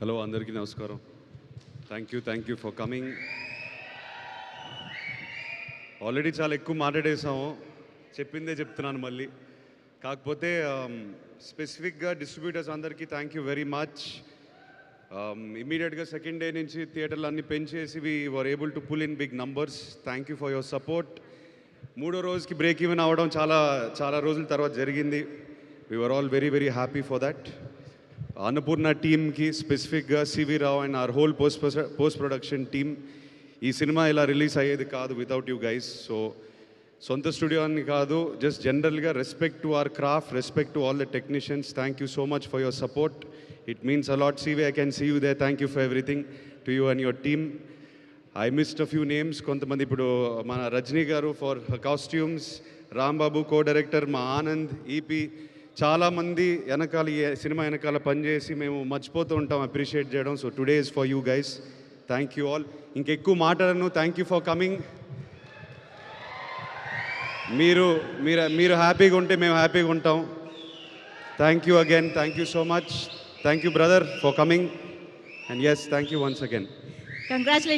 Hello అందరికీ నమస్కారం. Thank you for coming. Already చాలా ఎక్కువ మాట్లాడేసాము, చెప్పిందే చెప్తున్నాను మళ్ళీ. కాకపోతే స్పెసిఫిక్గా డిస్ట్రిబ్యూటర్స్ అందరికీ థ్యాంక్ యూ వెరీ మచ్. ఇమీడియట్గా సెకండ్ డే నుంచి థియేటర్లు అన్నీ పెంచేసి we were able to pull in big numbers. Thank you for your support. మూడో రోజుకి బ్రేక్ ఈవెన్ అవ్వడం చాలా రోజుల తర్వాత జరిగింది. We were all very very happy for that. Annapurna టీమ్కి స్పెసిఫిక్గా C V Rao and our whole post production team, ఈ సినిమా ఇలా రిలీజ్ అయ్యేది కాదు వితౌట్ యూ గైస్. సో సొంత స్టూడియో అని కాదు, జస్ట్ జనరల్గా respect to our craft, respect to all the technicians. Thank you so much for your support. It means a lot. C V, I can see you there. Thank you for everything to you and your team. I missed a few names. కొంతమంది ఇప్పుడు మన రజనీ గారు for costumes, Rambabu co director, మా Anand EP, చాలామంది వెనకాల ఈ cinema వెనకాల పనిచేసి మేము మర్చిపోతూ ఉంటాం అప్రిషియేట్ చేయడం. So today is for you guys. Thank you all. ఇంకెక్కువ మాట్లాడను. Thank you for coming. మీరు హ్యాపీగా ఉంటే మేము హ్యాపీగా ఉంటాం. Thank you again. Thank you so much. Thank you brother for coming. And yes, thank you once again. Congratulations.